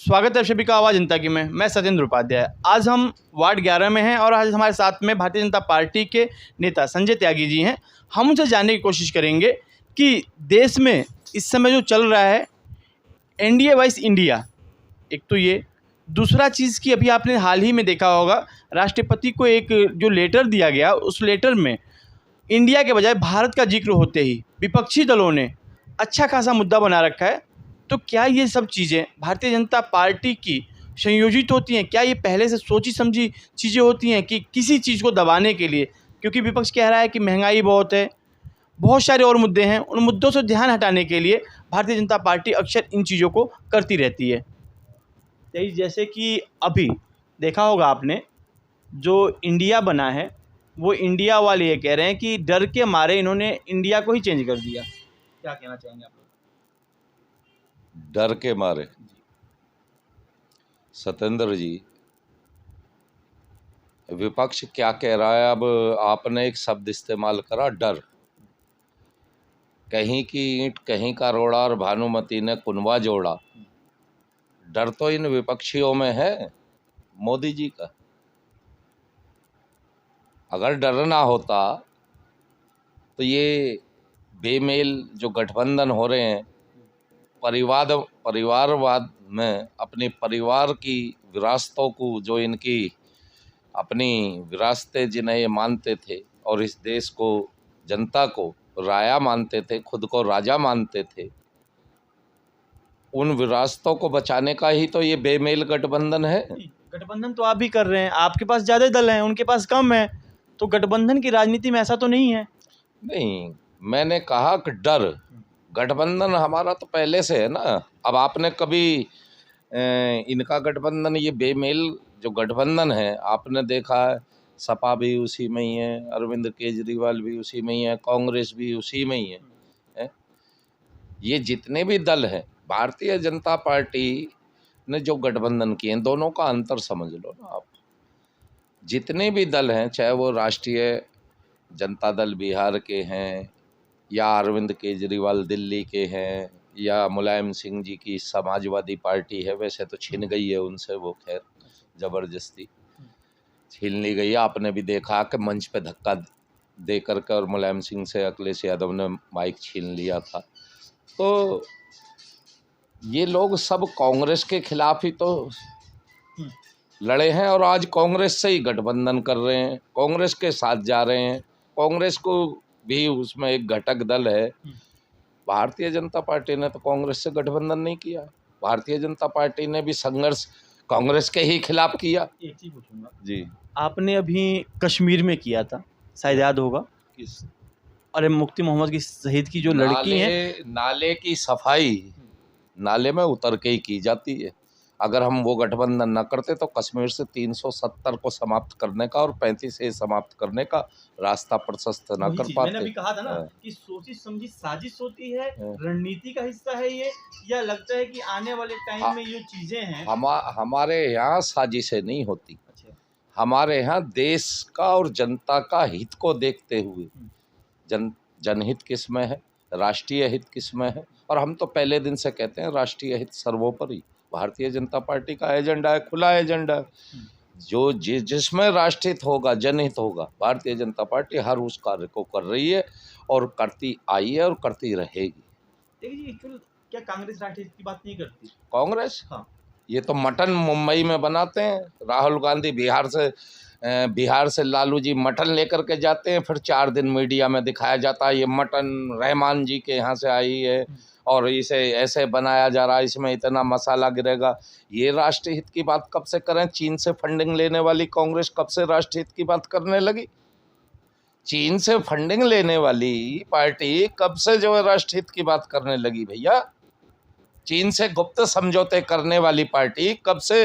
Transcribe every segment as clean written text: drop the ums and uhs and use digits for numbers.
स्वागत है सभी का आवाज़ जनता की में। मैं सत्येंद्र उपाध्याय। आज हम वार्ड 11 में हैं और आज हमारे साथ में भारतीय जनता पार्टी के नेता संजय त्यागी जी हैं। हम उनसे जानने की कोशिश करेंगे कि देश में इस समय जो चल रहा है एनडीए वाइस इंडिया, एक तो ये दूसरा चीज़ कि अभी आपने हाल ही में देखा होगा राष्ट्रपति को एक जो लेटर दिया गया, उस लेटर में इंडिया के बजाय भारत का जिक्र होते ही विपक्षी दलों ने अच्छा खासा मुद्दा बना रखा है। तो क्या ये सब चीज़ें भारतीय जनता पार्टी की संयोजित होती हैं? क्या ये पहले से सोची समझी चीज़ें होती हैं कि किसी चीज़ को दबाने के लिए? क्योंकि विपक्ष कह रहा है कि महंगाई बहुत है, बहुत सारे और मुद्दे हैं, उन मुद्दों से ध्यान हटाने के लिए भारतीय जनता पार्टी अक्सर इन चीज़ों को करती रहती है। जैसे कि अभी देखा होगा आपने, जो इंडिया बना है वो इंडिया वाले ये कह रहे हैं कि डर के मारे इन्होंने इंडिया को ही चेंज कर दिया। क्या कहना चाहेंगे आप लोग? डर के मारे सत्येंद्र जी, विपक्ष क्या कह रहा है? अब आपने एक शब्द इस्तेमाल करा, डर। कहीं की ईंट कहीं का रोड़ा और भानुमति ने कुनवा जोड़ा। डर तो इन विपक्षियों में है मोदी जी का। अगर डर ना होता तो ये बेमेल जो गठबंधन हो रहे हैं, परिवारवाद में अपने परिवार की विरासतों को, जो इनकी अपनी विरासतें जिन्हें ये मानते थे और इस देश को, जनता को राया मानते थे, खुद को राजा मानते थे, उन विरासतों को बचाने का ही तो ये बेमेल गठबंधन है। गठबंधन तो आप भी कर रहे हैं, आपके पास ज़्यादा दल हैं, उनके पास कम है, तो गठबंधन की राजनीति में ऐसा तो नहीं है। नहीं, मैंने कहा कि डर, गठबंधन हमारा तो पहले से है ना। अब आपने कभी इनका गठबंधन, ये बेमेल जो गठबंधन है, आपने देखा है सपा भी उसी में ही है, अरविंद केजरीवाल भी उसी में ही है, कांग्रेस भी उसी में ही है? ये जितने भी दल हैं, भारतीय जनता पार्टी ने जो गठबंधन किए हैं, दोनों का अंतर समझ लो ना आप। जितने भी दल हैं, चाहे वो राष्ट्रीय जनता दल बिहार के हैं, या अरविंद केजरीवाल दिल्ली के हैं, या मुलायम सिंह जी की समाजवादी पार्टी है, वैसे तो छिन गई है उनसे वो, खैर ज़बरदस्ती छीन ली गई है। आपने भी देखा कि मंच पे धक्का दे करके और मुलायम सिंह से अखिलेश यादव ने माइक छीन लिया था। तो ये लोग सब कांग्रेस के खिलाफ ही तो लड़े हैं और आज कांग्रेस से ही गठबंधन कर रहे हैं, कांग्रेस के साथ जा रहे हैं। कांग्रेस को भी उसमें एक घटक दल है। भारतीय जनता पार्टी ने तो कांग्रेस से गठबंधन नहीं किया। भारतीय जनता पार्टी ने भी संघर्ष कांग्रेस के ही खिलाफ किया। एक चीज पूछूंगा जी, आपने अभी कश्मीर में किया था, शायद याद होगा, किस अरे मुफ्ती मोहम्मद की शहीद की जो लड़की है, नाले की सफाई नाले में उतर के ही की जाती है। अगर हम वो गठबंधन न करते तो कश्मीर से 370 को समाप्त करने का और 35 से समाप्त करने का रास्ता प्रशस्त न कर पाते। मैंने अभी कहा था ना कि सोची समझी साजिश होती है, रणनीति का हिस्सा है ये, या लगता है कि आने वाले टाइम में ये चीजें हैं? हमारे यहाँ साजिशें नहीं होती। हमारे यहाँ देश का और जनता का हित को देखते हुए, जनहित किस में है, राष्ट्रीय हित किस में है, और हम तो पहले दिन से कहते हैं राष्ट्रीय हित सर्वोपरि। भारतीय जनता पार्टी का एजेंडा है, खुला एजेंडा है, जो जिसमें राष्ट्रीय हित होगा, जनहित होगा, भारतीय जनता पार्टी हर उस कार्य को कर रही है और करती आई है और करती रहेगी। देखिए, क्या कांग्रेस राष्ट्रीय हित की बात नहीं करती? कांग्रेस, हाँ, ये तो मटन मुंबई में बनाते हैं। राहुल गांधी बिहार से लालू जी मटन लेकर के जाते हैं, फिर 4 दिन मीडिया में दिखाया जाता है ये मटन रहमान जी के यहाँ से आई है और इसे ऐसे बनाया जा रहा है, इसमें इतना मसाला गिरेगा। ये राष्ट्रीय हित की बात कब से करें? चीन से फंडिंग लेने वाली कांग्रेस कब से राष्ट्रीय हित की बात करने लगी? चीन से फंडिंग लेने वाली पार्टी कब से जो है राष्ट्रीय हित की बात करने लगी भैया? चीन से गुप्त समझौते करने वाली पार्टी कब से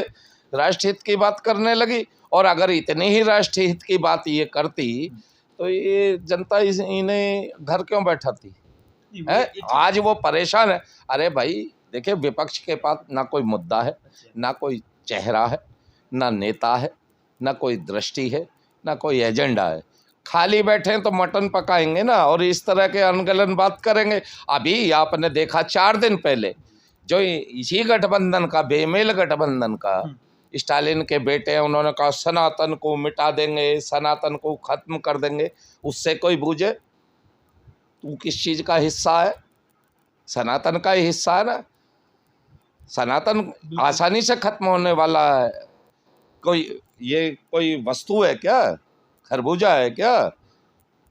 राष्ट्रीय हित की बात करने लगी? और अगर इतनी ही राष्ट्रीय हित की बात ये करती तो ये जनता इन्हें घर क्यों बैठाती है? आज वो परेशान है। अरे भाई देखिए, विपक्ष के पास ना कोई मुद्दा है, ना कोई चेहरा है, ना नेता है, ना कोई दृष्टि है, ना कोई एजेंडा है। खाली बैठे तो मटन पकाएंगे ना और इस तरह के अनगलन बात करेंगे। अभी आपने देखा 4 दिन पहले जो इसी गठबंधन का, बेमेल गठबंधन का, स्टालिन के बेटे हैं, उन्होंने कहा सनातन को मिटा देंगे, सनातन को खत्म कर देंगे। उससे कोई बूझे तू किस चीज का हिस्सा है? सनातन का ही हिस्सा है ना। सनातन आसानी से खत्म होने वाला है। कोई वस्तु है क्या? खरबूजा है क्या?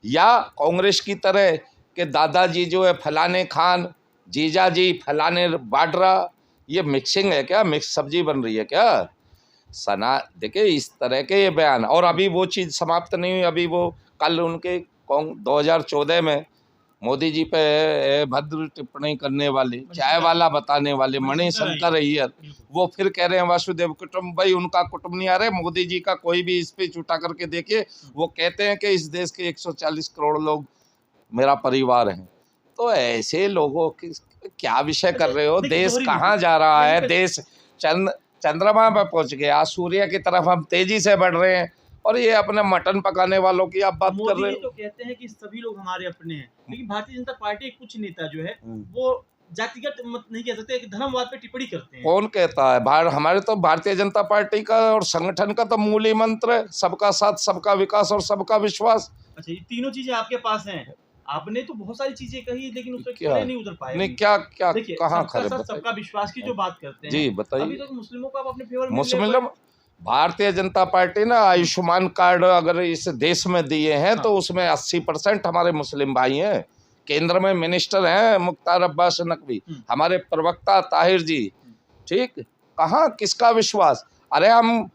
या कांग्रेस की तरह के दादाजी जो है फलाने खान, जीजाजी फलाने बाड्रा, ये मिक्सिंग है क्या? मिक्स सब्जी बन रही है क्या? देखिए इस तरह के ये बयान, और अभी वो चीज़ समाप्त नहीं हुई। अभी वो कल उनके 2014 में मोदी जी पे भद्र टिप्पणी करने वाले, चाय वाला बताने वाले मणिशंकर अय्यर, वो फिर कह रहे हैं वासुदेव कुटुंब। भाई उनका कुटुंब नहीं आ रहे। मोदी जी का कोई भी स्पीच उठा करके देखिए, वो कहते हैं कि इस देश के 140 करोड़ लोग मेरा परिवार है। तो ऐसे लोगों की क्या विषय कर रहे हो? देश कहाँ जा रहा है? देश चंद्रमा पर पहुंच गया, सूर्य की तरफ हम तेजी से बढ़ रहे हैं, और ये अपने मटन पकाने वालों की आप बात कर रहे हो। तो कहते हैं कि सभी लोग हमारे अपने हैं, लेकिन भारतीय जनता पार्टी के कुछ नेता जो है वो जातिगत मत नहीं कह सकते, धर्मवाद पे टिप्पणी करते हैं। कौन कहता है? हमारे तो भारतीय जनता पार्टी का और संगठन का तो मूल ही मंत्र है सबका साथ, सबका विकास और सबका विश्वास। अच्छा, ये तीनों चीजें आपके पास हैं। आपने तो बहुत सारी चीजें कही, लेकिन उस पर खड़े नहीं उतर पाए। नहीं, क्या कहाँ खड़े? सबका विश्वास की जो बात करते हैं जी बताइए। अभी तक मुस्लिमों को आप अपने फेवर में मुस्लिम भारतीय जनता पार्टी ना आयुष्मान कार्ड अगर इस देश में दिए हैं तो उसमें 80% हमारे मुस्लिम भाई हैं। केंद्र में मिनिस्टर हैं मुख्तार अब्बास नकवी, हमारे प्रवक्ता ताहिर जी, ठीक। कहाँ किसका विश्वास? अरे हम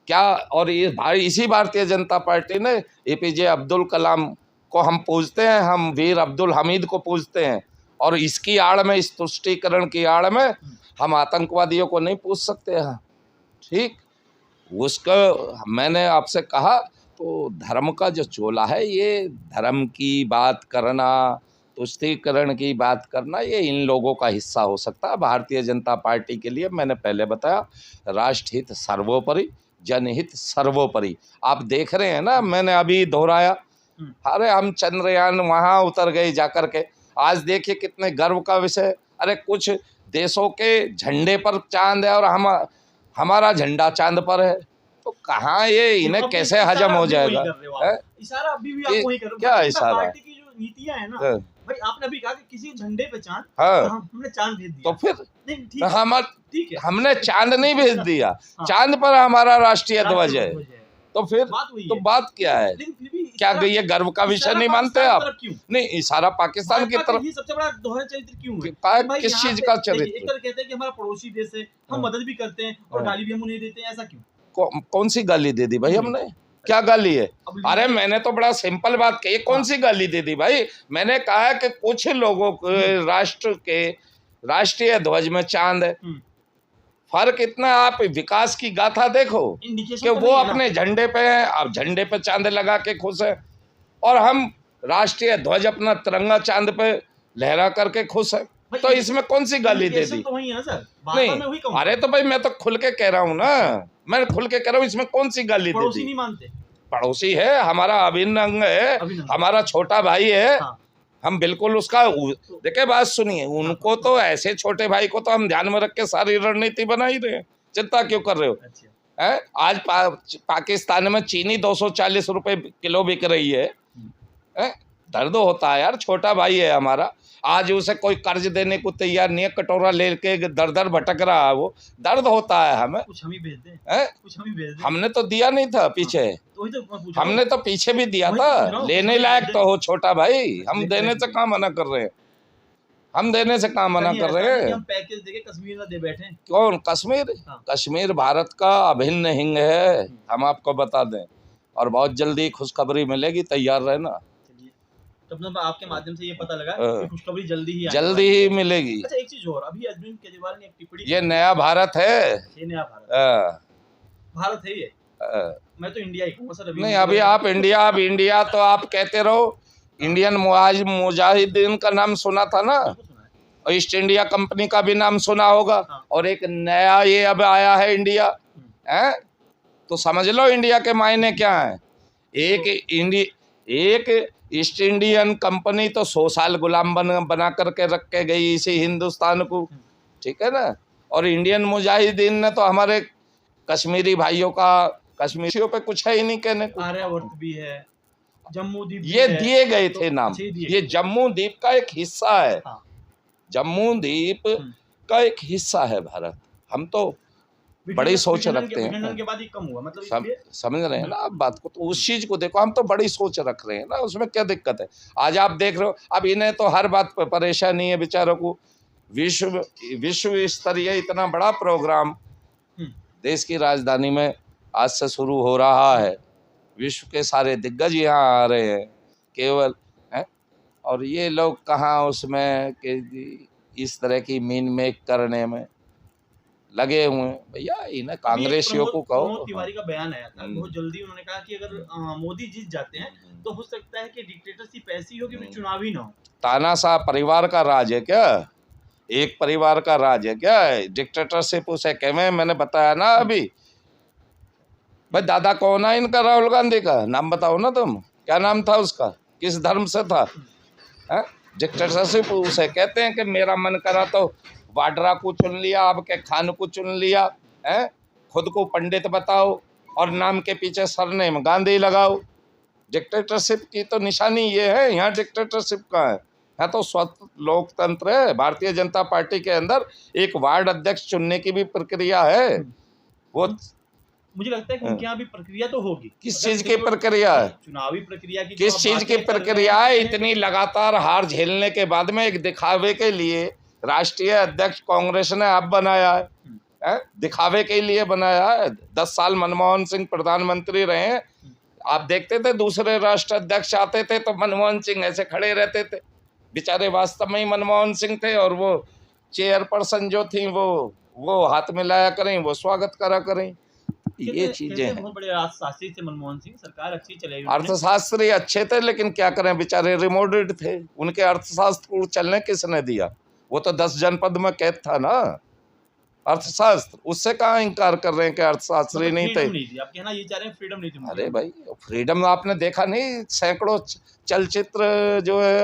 क्या, और ये इसी भारतीय जनता पार्टी ने APJ अब्दुल कलाम को हम पूजते हैं, हम वीर अब्दुल हमीद को पूजते हैं, और इसकी आड़ में, इस तुष्टीकरण की आड़ में हम आतंकवादियों को नहीं पूज सकते हैं, ठीक। उसका मैंने आपसे कहा तो धर्म का जो चोला है, ये धर्म की बात करना, तुष्टीकरण की बात करना, ये इन लोगों का हिस्सा हो सकता है। भारतीय जनता पार्टी के लिए मैंने पहले बताया, राष्ट्रहित सर्वोपरि, जनहित सर्वोपरि। आप देख रहे हैं ना, मैंने अभी दोहराया, अरे हम चंद्रयान वहाँ उतर गए जाकर के, आज देखिए कितने गर्व का विषय। अरे कुछ देशों के झंडे पर चांद है और हमारा झंडा चांद पर है, तो कहाँ ये इन्हें कैसे हजम हो जाएगा? इशारा अभी भी आप वही कर रहे हो। क्या इशारा? पार्टी की जो नीतियां है ना भाई, आपने अभी कहा कि किसी झंडे पे चांद, तो हमने चांद भेज दिया, तो फिर ठीक है, हमने चांद नहीं भेज दिया, चांद पर हमारा राष्ट्रीय ध्वज है, तो फिर तो बात क्या है? क्या ये गर्व का विषय नहीं मानते आप? नहीं, इशारा पाकिस्तान की तरफ। सबसे बड़ा दोहरा चरित्र क्यों है? किस चीज का चरित्र? एक तरह कहते हैं कि हमारा पड़ोसी देश है, हम मदद भी करते हैं और गाली भी हम उन्हें देते हैं, ऐसा क्यों? कौन सी गाली दे दी भाई हमने? क्या गाली है? अरे मैंने तो बड़ा सिंपल बात कही, कौन सी गाली दे दी भाई? मैंने कहा कि कुछ लोगों के राष्ट्र के राष्ट्रीय ध्वज में चांद है। फर्क इतना, आप विकास की गाथा देखो कि वो अपने झंडे पे हैं, अब झंडे पे चांद लगा के खुश है, और हम राष्ट्रीय ध्वज अपना तिरंगा चांद पे लहरा करके खुश है। तो इसमें कौन सी गाली दे दी? तो है सर, नहीं, अरे तो भाई मैं तो खुल के कह रहा हूँ ना, मैं खुल के कह रहा हूँ, इसमें कौन सी गाली दे दी? नहीं मानते, पड़ोसी है, हमारा अभिन्न अंग है, हमारा छोटा भाई है। हम बिल्कुल उसका, देखिए बात सुनिए, उनको तो ऐसे छोटे भाई को तो हम ध्यान में रख के सारी रणनीति बना ही रहे हैं, चिंता क्यों कर रहे हो? है आज पाकिस्तान में चीनी 240 रुपए किलो बिक रही है, दर्द होता है यार, छोटा भाई है हमारा, आज उसे कोई कर्ज देने को तैयार नहीं है, कटोरा लेके दर दर भटक रहा है, वो दर्द होता है हमें। कुछ हम ही भेज दें, कुछ हम ही भेज दें। हमने तो दिया नहीं था पीछे, हमने तो पीछे भी दिया था, लेने लायक तो हो छोटा भाई, हम देने से कहाँ मना कर रहे हैं? हम देने से कहाँ मना कर रहे हैं? हम पैकेज देके कश्मीर में दे बैठे। कौन कश्मीर? कश्मीर भारत का अभिन्न हिंग है, हम आपको बता दें, और बहुत जल्दी खुशखबरी मिलेगी, तैयार रहना। तब आपके माध्यम से ये पता लगा कि खुशखबरी जल्दी ही मिलेगी। अच्छा, एक चीज और, अभी अरविंद केजरीवाल ने एक टिप्पणी, ये नया भारत है, ये नया भारत है ये। मैं तो इंडिया ही कहूँगा सर। नहीं, अभी आप इंडिया तो आप कहते रहो। इंडियन मुजाहिदीन का नाम सुना था ना, और ईस्ट इंडिया कंपनी का भी नाम सुना होगा, और एक नया ये अब आया है इंडिया, है तो समझ लो इंडिया के मायने क्या है। एक ईस्ट इंडियन कंपनी तो 100 साल गुलाम बना करके रख के गई इसी हिंदुस्तान को, ठीक है ना। और इंडियन मुजाहिदीन ने तो हमारे कश्मीरी भाइयों का, कश्मीरियों पे कुछ है ही नहीं कहने को। आर्यावर्त भी है, जम्मू द्वीप भी ये है, दिए गए तो थे नाम, अच्छे ही दिए ये गए। जम्मू द्वीप का एक हिस्सा है। हाँ। जम्मू द्वीप का एक हिस्सा है भारत। हम तो बड़ी सोच रखते हैं, विखंडन के बाद ये कम हुआ, मतलब समझ रहे हैं ना आप बात को। तो उस चीज को देखो, हम तो बड़ी सोच रख रहे हैं ना, उसमें क्या दिक्कत है। आज आप देख रहे हो, अब इन्हें तो हर बात पर परेशानी है बेचारों को। विश्व स्तरीय इतना बड़ा प्रोग्राम देश की राजधानी में आज से शुरू हो रहा है। विश्व के सारे दिग्गज यहाँ आ रहे हैं केवल, हैं? और ये लोग कहाँ उसमें कि इस तरह की मीन मेक करने में लगे हुए हैं। भैया इन्हें कांग्रेसियों को कहो। प्रमोद तिवारी का बयान आया था बहुत जल्दी, उन्होंने कहा कि अगर मोदी जीत जाते हैं तो हो सकता है कि डिक्टेटरशिप ऐसी हो कि फिर चुनाव ही ना हो। तानाशाह परिवार का राज है क्या? एक परिवार का राज है क्या डिक्टेटरशिप? उसे कहवे मैंने बताया ना अभी। भाई दादा कौन है इनका? राहुल गांधी का नाम बताओ ना तुम, क्या नाम था उसका, किस धर्म से था? डिक्टेटरशिप उसे कहते हैं कि मेरा मन करा तो वाड्रा को चुन लिया, आपके खान को चुन लिया, है खुद को पंडित बताओ और नाम के पीछे सरनेम गांधी लगाओ। डिक्टेटरशिप की तो निशानी ये है। यहाँ डिक्टेटरशिप का है, यहाँ तो स्वतंत्र लोकतंत्र है। भारतीय जनता पार्टी के अंदर एक वार्ड अध्यक्ष चुनने की भी प्रक्रिया है। वो मुझे लगता है कि उनके यहाँ भी प्रक्रिया तो होगी। किस चीज की प्रक्रिया है? चुनावी प्रक्रिया की। किस चीज की प्रक्रिया है? इतनी लगातार हार झेलने के बाद में एक दिखावे के लिए राष्ट्रीय अध्यक्ष कांग्रेस ने अब बनाया है, दिखावे के लिए बनाया है। 10 साल मनमोहन सिंह प्रधानमंत्री रहे। आप देखते थे दूसरे राष्ट्र अध्यक्ष आते थे तो मनमोहन सिंह ऐसे खड़े रहते थे, बेचारे वास्तव में ही मनमोहन सिंह थे। और वो चेयरपर्सन जो थी वो हाथ मिलाया करें, वो स्वागत करा करें। ये चीजें हैं। बहुत बड़े अर्थशास्त्री थे मनमोहन सिंह, सरकार अच्छी चलेगी। अर्थशास्त्री अच्छे थे, लेकिन क्या करें बेचारे रिमोटेड थे। उनके अर्थशास्त्र को चलने किसने दिया? वो तो 10 जनपद में कैद था ना अर्थशास्त्र। उससे कहाँ इंकार कर रहे हैं कि अर्थशास्त्री नहीं थे? आप कहना ये चाह रहे हैं फ्रीडम नहीं थी। अरे भाई फ्रीडम आपने देखा नहीं? सैकड़ों चलचित्र जो है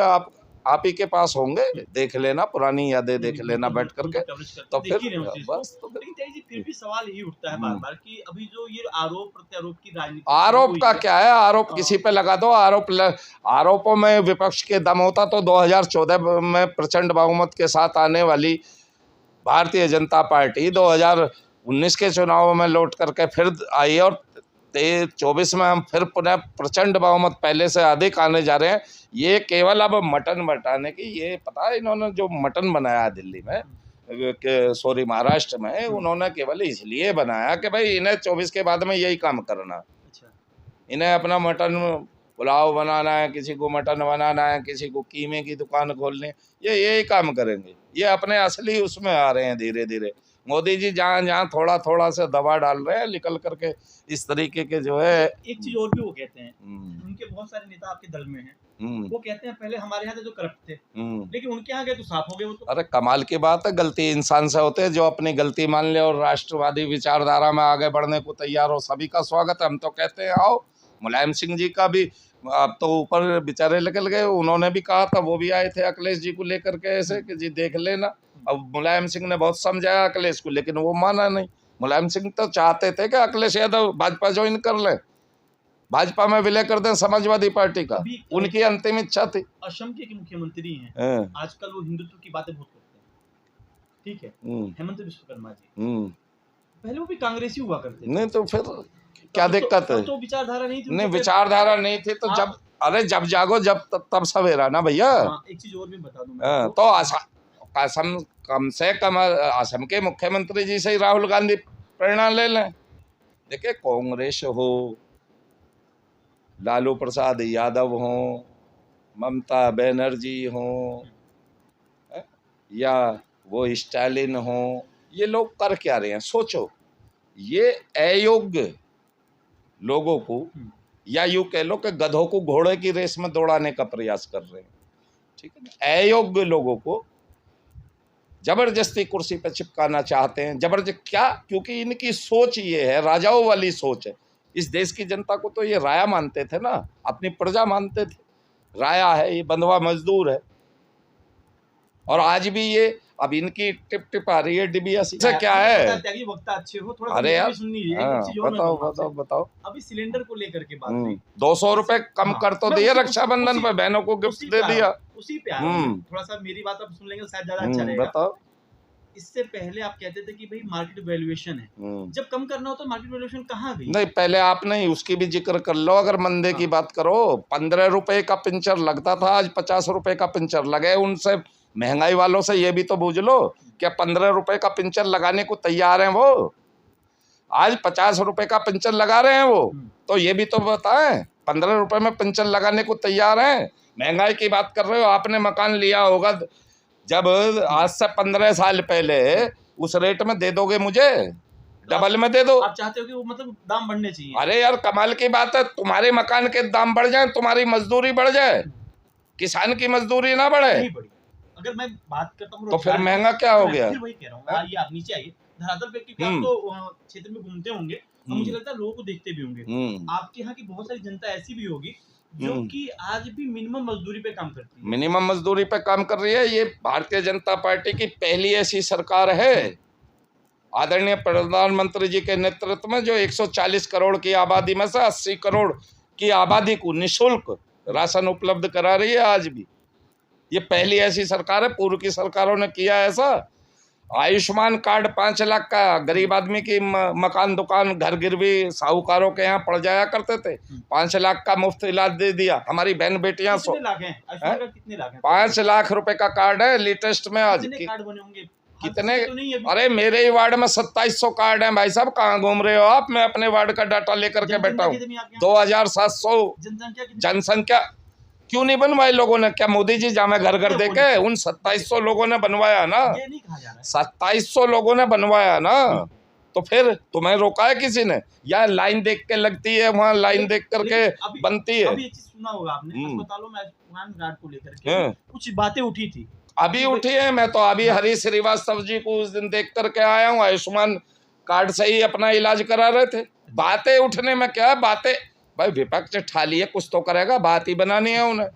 आप ही के पास होंगे, देख लेना, पुरानी यादें देख लेना बैठ करके। तो फिर बस तो फिर भी सवाल यही उठता है बार बार कि अभी जो ये आरोप प्रत्यारोप की राजनीति, आरोप का क्या है? आरोप किसी पे लगा दो। आरोपों में विपक्ष के दम होता तो 2014 में प्रचंड बहुमत के साथ आने वाली भारतीय जनता पार्टी 2019 के चुनाव में लौट करके फिर आई और 24 में हम फिर पुनः प्रचंड बहुमत पहले से अधिक आने जा रहे हैं। ये केवल अब मटन बटाने की, ये पता है इन्होंने जो मटन बनाया दिल्ली में, सॉरी महाराष्ट्र में, उन्होंने केवल इसलिए बनाया कि भाई इन्हें 24 के बाद में यही काम करना। इन्हें अपना मटन पुलाव बनाना है, किसी को मटन बनाना है, किसी को कीमे की दुकान खोलनी, ये यही काम करेंगे। ये अपने असली उसमें आ रहे हैं धीरे धीरे। मोदी जी जहाँ जहाँ थोड़ा थोड़ा से दबा डाल रहे हैं निकल करके इस तरीके के जो है। एक चीज और भी वो कहते हैं, उनके बहुत सारे नेता आपके दल में हैं, वो कहते हैं पहले हमारे यहाँ थे जो करप्ट थे, लेकिन उनके यहाँ गए तो साफ हो गए वो तो। अरे कमाल की बात है, गलती इंसान से होते हैं। जो अपनी गलती मान ले और राष्ट्रवादी विचारधारा में आगे बढ़ने को तैयार हो, सभी का स्वागत है। हम तो कहते हैं आओ। मुलायम सिंह जी का भी अब तो ऊपर बेचारे निकल गए, उन्होंने भी कहा था, वो भी आए थे अखिलेश जी को लेकर के ऐसे कि जी देख लेना। अब मुलायम सिंह ने बहुत समझाया अखिलेश को, लेकिन वो माना नहीं। मुलायम सिंह तो चाहते थे कि अखिलेश यादव भाजपा ज्वाइन कर ले, भाजपा में विलय कर दें समाजवादी पार्टी का, उनकी अंतिम इच्छा थी। असम के मुख्यमंत्री हैं आजकल, वो हिंदुत्व की बातें बहुत करते हैं, ठीक है, हेमंत विश्वकर्मा जी, पहले वो भी कांग्रेसी हुआ करते थे। नहीं तो फिर क्या दिक्कत है? तो विचारधारा नहीं थी। नहीं विचारधारा नहीं थी तो जब, अरे जब जागो जब तब सवेरा ना भैया। एक चीज और भी बता दूं तो असम कम से कम असम के मुख्यमंत्री जी से ही राहुल गांधी प्रेरणा ले लें। देखिए कांग्रेस हो, लालू प्रसाद यादव हो, ममता बनर्जी हो, या वो स्टालिन हो, ये लोग कर क्या रहे हैं? सोचो, ये अयोग्य लोगों को, या यूं कह लो कि गधों को घोड़े की रेस में दौड़ाने का प्रयास कर रहे हैं, ठीक है ना। अयोग्य लोगों को जबरदस्ती कुर्सी पर चिपकाना चाहते हैं। जबरदस्त क्या? क्योंकि इनकी सोच ये है, राजाओं वाली सोच है। इस देश की जनता को तो ये राया मानते थे ना, अपनी प्रजा मानते थे। राया है, ये बंधुआ मजदूर है। और आज भी ये अब इनकी टिप टिप आ रही है डिबिया से क्या है। त्यागी वक्ता अच्छे हो, थोड़ा अरे यार, सुन लीजिए। एक हाँ, चीज और मैं बताओ कहूंगा आपसे। बताओ बताओ। अभी सिलेंडर को लेकर के बात हुई, 200 रुपए कम हाँ, कर तो मैं दिए उसी रक्षाबंधन उसी पे, बहनों को गिफ्ट उसी दे पे आ रहा दिया। हूँ, उसी पे आ रहा हूँ मैं। थोड़ा सा मेरी बात आप सुन लेंगे शायद ज्यादा अच्छा रहेगा। बताओ। इससे पहले आप कहते थे कि भाई मार्केट वैल्यूएशन है, जब कम करना हो तो मार्केट वैल्यूएशन कहाँ गई? नहीं, पहले आप नहीं उसकी भी जिक्र कर लो। अगर मंदे की बात करो, 15 रुपए का पिंचर लगता था, आज 50 रुपए का पिंचर लगे। उनसे महंगाई वालों से ये भी तो बूझ लो, क्या 15 रुपए का पिंचर लगाने को तैयार हैं वो? आज 50 रुपए का पिंचर लगा रहे हैं वो, तो ये भी तो बताएं 15 रुपए में पिंचर लगाने को तैयार हैं। महंगाई की बात कर रहे हो, आपने मकान लिया होगा जब आज से 15 साल पहले, उस रेट में दे दोगे मुझे? डबल में दे दो। आप चाहते हो कि वो मतलब दाम बढ़ने चाहिए? अरे यार, कमाल की बात है, तुम्हारे मकान के दाम बढ़ जाए, तुम्हारी मजदूरी बढ़ जाए, किसान की मजदूरी ना बढ़े। नहीं बढ़ी। अगर मैं बात करता हूँ तो फिर महंगा क्या हो गया? फिर वही कह रहा हूँ, आइए आप नीचे आइए धरातल पे, क्योंकि आप तो क्षेत्र में घूमते होंगे और मुझे लगता है लोगों को देखते भी होंगे। आपके यहाँ की बहुत सारी जनता ऐसी भी होगी जो कि आज भी मिनिमम मजदूरी पे काम करती है। मिनिमम मजदूरी पे काम कर रही है। ये भारतीय जनता पार्टी की पहली ऐसी सरकार है, आदरणीय प्रधानमंत्री जी के नेतृत्व में, जो 140 करोड़ की आबादी में से 80 करोड़ की आबादी को निःशुल्क राशन उपलब्ध करा रही है आज भी। ये पहली ऐसी सरकार है, पूर्व की सरकारों ने किया ऐसा। आयुष्मान कार्ड 5 लाख का गरीब आदमी की मकान दुकान घर गिरवी साहूकारों के यहाँ पड़ जाया करते थे, 5 लाख का मुफ्त इलाज दे दिया। हमारी बहन बेटियां कितने लाख हैं? कितने लाख हैं? 5 लाख रुपए का कार्ड है लेटेस्ट में आज। कितने कार्ड बने होंगे? कितने? तो नहीं है। अरे मेरे ही वार्ड में 2700 कार्ड हैं भाई साहब। कहाँ घूम रहे हो आप? मैं अपने वार्ड का डाटा लेकर के बैठा हूँ। 2700 जनसंख्या। क्यों नहीं बनवाए लोगों ने? क्या मोदी जी जामे घर घर देके? उन 2700 लोगों ने बनवाया ना, 2700 लोगों ने बनवाया ना। तो फिर तुम्हें रोका है किसी ने? या लाइन देख के लगती है, वहाँ लाइन देख करके बनती है। अभी सुना होगा आपने, अस्पतालों में आयुष्मान कार्ड को लेकर के कुछ बातें उठी थी, अभी उठी है। मैं तो अभी हरीश श्रीवास्तव जी को उस दिन देख करके आया हूँ, आयुष्मान कार्ड से ही अपना इलाज करा रहे थे। बातें उठने में क्या है? बातें भाई विपक्ष ठाली है, कुछ तो करेगा, बात ही बनानी है उन्हें।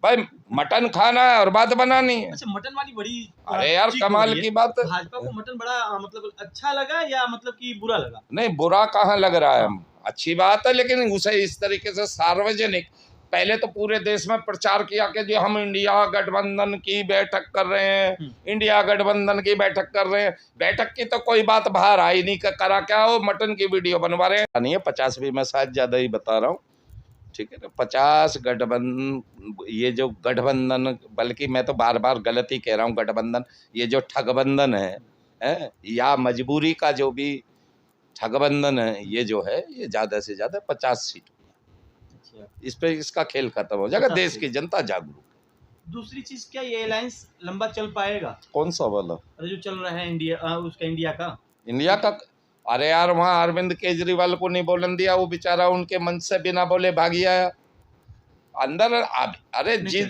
भाई मटन खाना है और बात बनानी है। अच्छा, मटन वाली बड़ी, अरे यार कमाल की बात है। भाजपा को मटन बड़ा मतलब अच्छा लगा या मतलब कि बुरा लगा? नहीं, बुरा कहाँ लग रहा है, अच्छी बात है, लेकिन उसे इस तरीके से सार्वजनिक, पहले तो पूरे देश में प्रचार किया कि जो हम इंडिया गठबंधन की बैठक कर रहे हैं, इंडिया गठबंधन की बैठक कर रहे हैं। बैठक की तो कोई बात बाहर आई नहीं, करा क्या हो? मटन की वीडियो बनवा रहे हैं। नहीं है 50 भी, मैं शायद ज्यादा ही बता रहा हूँ, ठीक है ना। 50 गठबंधन, ये जो गठबंधन, बल्कि मैं तो बार बार गलत ही कह रहा हूँ गठबंधन, ये जो ठगबंधन है या मजबूरी का जो भी ठगबंधन है, ये जो है ये ज्यादा से ज्यादा 50 सीट, इस पे इसका खेल खत्म हो जाएगा। देश की जनता जागरूक। दूसरी चीज, क्या ये अलायंस लंबा चल पाएगा? कौन सा वाला? अरे जो चल रहा है इंडिया, उसका इंडिया का। अरे यार, वहाँ अरविंद केजरीवाल को नहीं बोलन दिया, वो बेचारा उनके मन से बिना बोले भागी आया अंदर। अरे जी,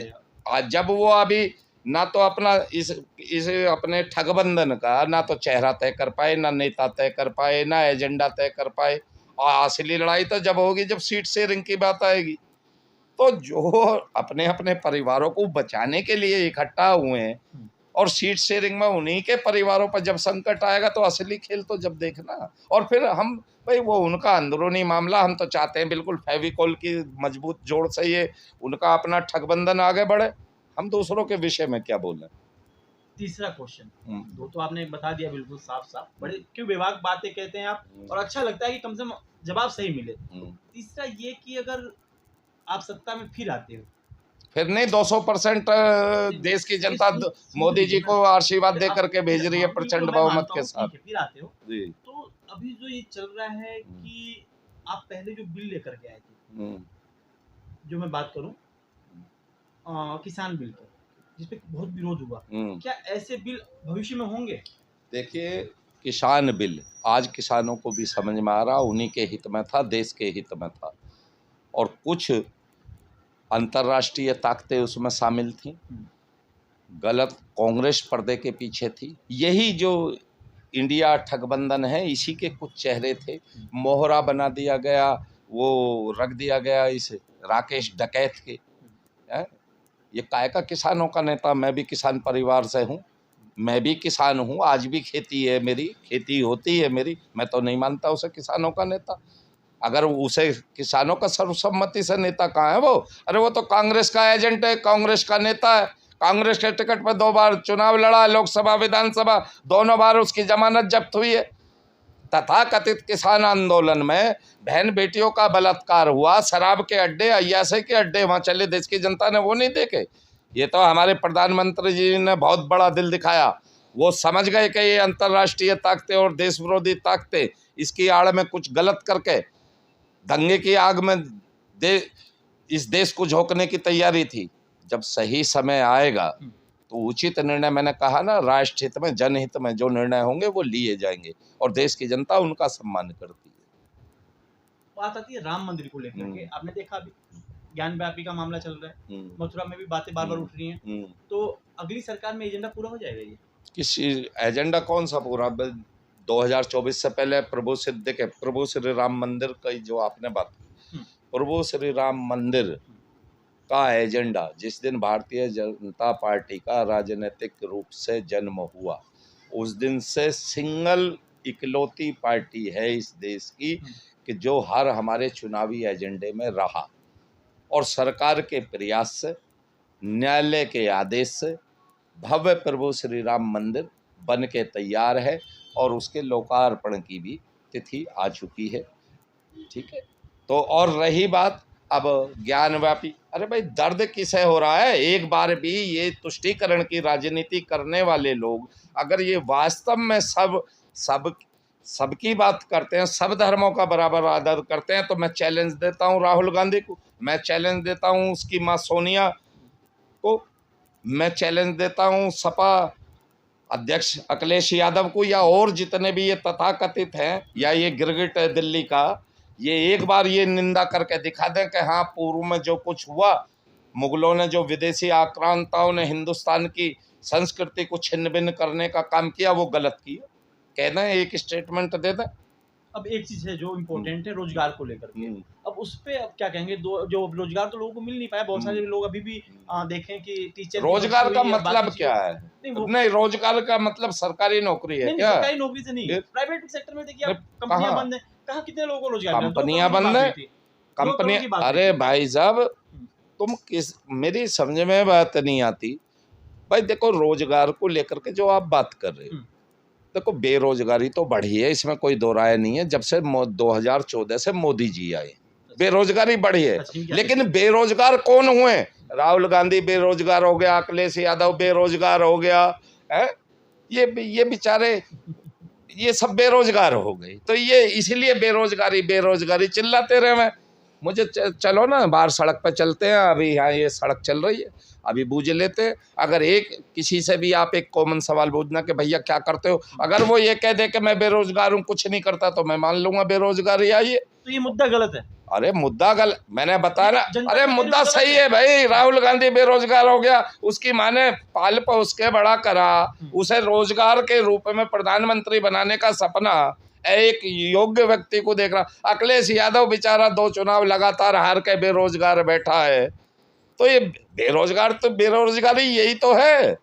जब वो अभी ना तो अपना इस अपने ठगबंधन का ना तो चेहरा तय कर पाए, ना नेता तय कर पाए, ना एजेंडा तय कर पाए। और असली लड़ाई तो जब होगी जब सीट शेयरिंग की बात आएगी। तो जो अपने अपने परिवारों को बचाने के लिए इकट्ठा हुए हैं और सीट शेयरिंग में उन्हीं के परिवारों पर जब संकट आएगा तो असली खेल तो जब देखना। और फिर हम भाई, वो उनका अंदरूनी मामला, हम तो चाहते हैं बिल्कुल फेविकोल की मजबूत जोड़ से ये उनका अपना ठगबंधन आगे बढ़े। हम दूसरों के विषय में क्या बोल रहे हैं? तीसरा क्वेश्चन, दो तो आपने बता दिया बिल्कुल साफ साफ, बड़े क्यों बेबाक बातें कहते हैं आप, और अच्छा लगता है कि कम से कम जवाब सही मिले। तीसरा ये कि अगर आप सत्ता में फिर आते हो, फिर नहीं 200% देश की जनता मोदी जी को आशीर्वाद दे करके भेज रही है प्रचंड बहुमत के साथ। फिर आते हो तो अभी जो ये चल रहा है कि आप पहले जो बिल लेकर के आए थे, जो मैं बात करूं किसान बिल का, जिसपे बहुत विरोध हुआ, क्या ऐसे बिल भविष्य में होंगे? देखिए, किसान बिल आज किसानों को भी समझ में आ रहा, उन्हीं के हित में था, देश के हित में था। और कुछ अंतर्राष्ट्रीय ताकतें उसमें शामिल थी, गलत कांग्रेस पर्दे के पीछे थी। यही जो इंडिया ठगबंधन है, इसी के कुछ चेहरे थे। मोहरा बना दिया गया, वो रख दिया गया इस राकेश डकैत के। ये काय का किसानों का नेता, मैं भी किसान परिवार से हूँ, मैं भी किसान हूँ, आज भी खेती है मेरी, खेती होती है मेरी, मैं तो नहीं मानता उसे किसानों का नेता। अगर उसे किसानों का सर्वसम्मति से नेता कहाँ है वो? अरे वो तो कांग्रेस का एजेंट है, कांग्रेस का नेता है। कांग्रेस के टिकट पर 2 बार चुनाव लड़ा है, लोकसभा विधानसभा, दोनों बार उसकी जमानत जब्त हुई है। तथाकथित किसान आंदोलन में बहन बेटियों का बलात्कार हुआ, शराब के अड्डे, अय्याशी के अड्डे वहां चले, देश की जनता ने वो नहीं देखे? ये तो हमारे प्रधानमंत्री जी ने बहुत बड़ा दिल दिखाया। वो समझ गए कि ये अंतर्राष्ट्रीय ताकतें और देश विरोधी ताकतें इसकी आड़ में कुछ गलत करके दंगे की आग में इस देश को झोंकने की तैयारी थी। जब सही समय आएगा तो उचित निर्णय, मैंने कहा ना, राष्ट्र हित में, जनहित में जो निर्णय होंगे वो लिए जाएंगे और देश की जनता उनका सम्मान करती है। बात आती है राम मंदिर को लेकर के, आपने देखा अभी ज्ञान व्यापी का मामला चल रहा है, मथुरा में भी बातें बार बार उठ रही हैं, तो अगली सरकार में एजेंडा पूरा हो जाएगा ये? किसी एजेंडा कौन सा पूरा? 2024 से पहले प्रभु श्री राम मंदिर की जो आपने बात की, प्रभु श्री राम मंदिर का एजेंडा जिस दिन भारतीय जनता पार्टी का राजनीतिक रूप से जन्म हुआ, उस दिन से सिंगल इकलौती पार्टी है इस देश की कि जो हर हमारे चुनावी एजेंडे में रहा और सरकार के प्रयास से, न्यायालय के आदेश से भव्य प्रभु श्री राम मंदिर बन के तैयार है और उसके लोकार्पण की भी तिथि आ चुकी है। ठीक है, तो और रही बात अब ज्ञानव्यापी, अरे भाई दर्द किसे हो रहा है? एक बार भी ये तुष्टीकरण की राजनीति करने वाले लोग अगर ये वास्तव में सबकी बात करते हैं, सब धर्मों का बराबर आदर करते हैं, तो मैं चैलेंज देता हूँ राहुल गांधी को, मैं चैलेंज देता हूँ उसकी माँ सोनिया को, मैं चैलेंज देता हूँ सपा अध्यक्ष अखिलेश यादव को, या और जितने भी ये तथाकथित हैं, या ये गिरगिट है दिल्ली का, ये एक बार ये निंदा करके दिखा दें कि हाँ पूर्व में जो कुछ हुआ, मुगलों ने जो विदेशी आक्रांताओं ने हिंदुस्तान की संस्कृति को छिन्न भिन्न करने का काम किया वो गलत किया, कहना है, एक स्टेटमेंट दे दें। अब एक चीज है जो इम्पोर्टेंट है रोजगार को लेकर के, अब उस पे अब क्या कहेंगे? जो रोजगार तो लोगों को मिल नहीं पाया, बहुत सारे लोग अभी भी देखें कि टीचर, रोजगार का मतलब क्या है? नहीं, रोजगार का मतलब सरकारी नौकरी है क्या? सरकारी नौकरी से नहीं, प्राइवेट सेक्टर में देखिए कंपनियां बंद है, कहाँ कितने लोगों को रोजगार? कंपनियां बंद है, कंपनी, अरे भाई साहब तुम मेरी समझ में बात नहीं आती भाई। देखो रोजगार को लेकर के जो आप बात कर रहे हो, देखो बेरोजगारी तो बढ़ी है, इसमें कोई दो राय नहीं है। जब से 2014 से मोदी जी आए बेरोजगारी बढ़ी है, लेकिन बेरोजगार कौन हुए? राहुल गांधी बेरोजगार हो गया, अखिलेश यादव बेरोजगार हो गया है, ये बेचारे ये सब बेरोजगार हो गए, तो ये इसीलिए बेरोजगारी चिल्लाते रहे। मैं मुझे चलो ना बाहर सड़क पे चलते हैं, अभी यहाँ ये सड़क चल रही है, अभी बूझ लेते हैं। अगर किसी से भी आप एक कॉमन सवाल पूछना कि भैया क्या करते हो, अगर वो ये कह दे कि मैं बेरोजगार हूँ, कुछ नहीं करता, तो मैं मान लूंगा बेरोजगारी आई है। तो ये मुद्दा गलत है? अरे मुद्दा गलत, मैंने बताया ना, अरे मुद्दा सही है भाई। राहुल गांधी बेरोजगार हो गया, उसकी माँ ने पाल पर उसके बड़ा करा, उसे रोजगार के रूप में प्रधानमंत्री बनाने का सपना एक योग्य व्यक्ति को देख रहा। अखिलेश यादव बेचारा 2 चुनाव लगातार हार के बेरोजगार बैठा है, तो ये बेरोजगारी यही तो है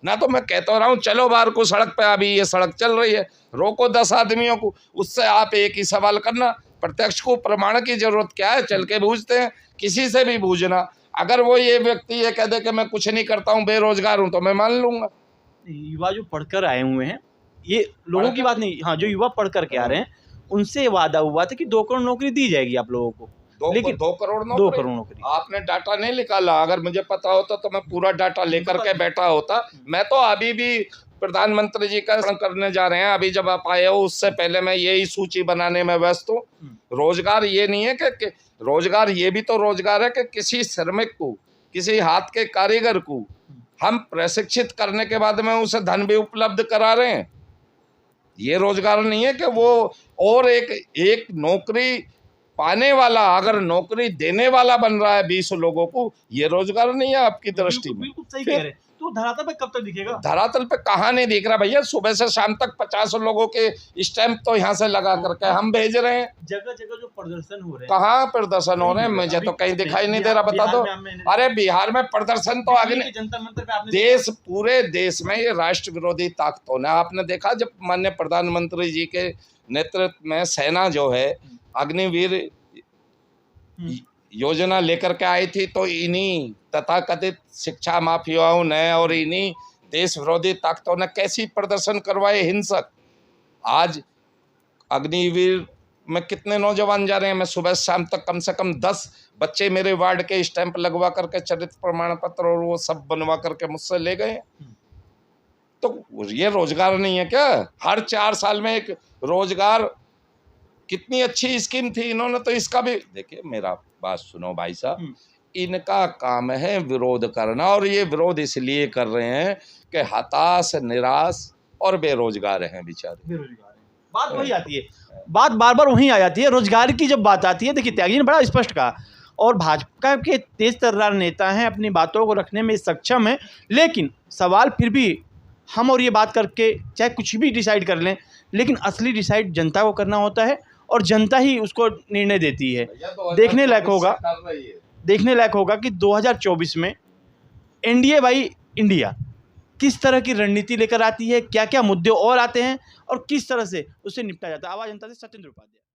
ना। तो मैं कहता रहा हूँ चलो बाहर को सड़क पे, अभी ये सड़क चल रही है, रोको 10 आदमियों को, उससे आप एक ही सवाल करना, प्रत्यक्ष को प्रमाण की जरूरत क्या है? चल के पूछते हैं, किसी से भी पूछना। अगर वो ये व्यक्ति ये कह दे कि मैं कुछ नहीं करता हूँ, बेरोजगार हूँ, तो मैं मान लूंगा। युवा जो पढ़कर आए हुए हैं, ये लोगों की बात नहीं, हाँ जो युवा पढ़ करके आ रहे हैं, उनसे वादा हुआ था कि 2 करोड़ नौकरी दी जाएगी आप लोगों को, लेकिन 2 करोड़ नौकरी आपने डाटा नहीं निकाला। अगर मुझे पता होता तो मैं पूरा डाटा लेकर के बैठा होता। मैं तो अभी भी प्रधानमंत्री जी का करने जा रहे हैं, अभी जब आप आए हो उससे पहले मैं यही सूची बनाने में व्यस्त हूँ। रोजगार ये नहीं है कि रोजगार, ये भी तो रोजगार है कि किसी श्रमिक को, किसी हाथ के कारीगर को हम प्रशिक्षित करने के बाद में उसे धन भी उपलब्ध करा रहे हैं। ये रोजगार नहीं है कि वो और एक नौकरी पाने वाला अगर नौकरी देने वाला बन रहा है 20 लोगों को, ये रोजगार नहीं है आपकी दृष्टि में। बिल्कुल सही कह रहे हैं। तो वो धरातल पे कब तक दिखेगा? धरातल पे कहाँ नहीं दिख रहा भैया, सुबह से शाम तक 50 लोगों के स्टैंप तो यहाँ से लगा करके हम भेज रहे हैं। जगह जगह जो प्रदर्शन हो रहे हैं, कहाँ प्रदर्शन हो रहे हैं, मुझे तो कहीं दिखाई नहीं दे रहा, बता दो। अरे बिहार में प्रदर्शन तो आगे जंतर मंतर पे आपने देश, पूरे देश में ये राष्ट्र विरोधी ताकतों ने, आपने देखा जब माननीय प्रधानमंत्री जी के नेतृत्व में सेना जो है अग्निवीर योजना लेकर के आई थी, तो इन्हीं तथाकथित शिक्षा माफियाओं ने और इन्हीं देश विरोधी ताकतों ने कैसी प्रदर्शन करवाए हिंसक। आज अग्निवीर में कितने नौजवान जा रहे हैं, मैं सुबह शाम तक कम से कम 10 बच्चे मेरे वार्ड के स्टैंप लगवा करके, चरित्र प्रमाण पत्र और वो सब बनवा करके मुझसे ले गए। तो ये रोजगार नहीं है क्या? हर 4 साल में एक रोजगार, कितनी अच्छी स्कीम थी, इन्होंने तो इसका भी देखिए। मेरा बात सुनो भाई साहब, इनका काम है विरोध करना, और ये विरोध इसलिए कर रहे हैं कि हताश, निराश और बेरोजगार हैं बेचारे। बेरोजगार हैं। बात वही आती है, बात बार बार वहीं आ जाती है। रोजगार की जब बात आती है, देखिए त्यागी ने बड़ा स्पष्ट कहा, और भाजपा के तेज तर्रार नेता हैं, अपनी बातों को रखने में सक्षम हैं, लेकिन सवाल फिर भी हम और ये बात करके चाहे कुछ भी डिसाइड कर लें, लेकिन असली डिसाइड जनता को करना होता है और जनता ही उसको निर्णय देती है। देखने लायक होगा कि 2024 में एनडीए बाई इंडिया किस तरह की रणनीति लेकर आती है, क्या क्या मुद्दे और आते हैं और किस तरह से उससे निपटा जाता है। आवाज जनता से सत्येंद्र उपाध्याय।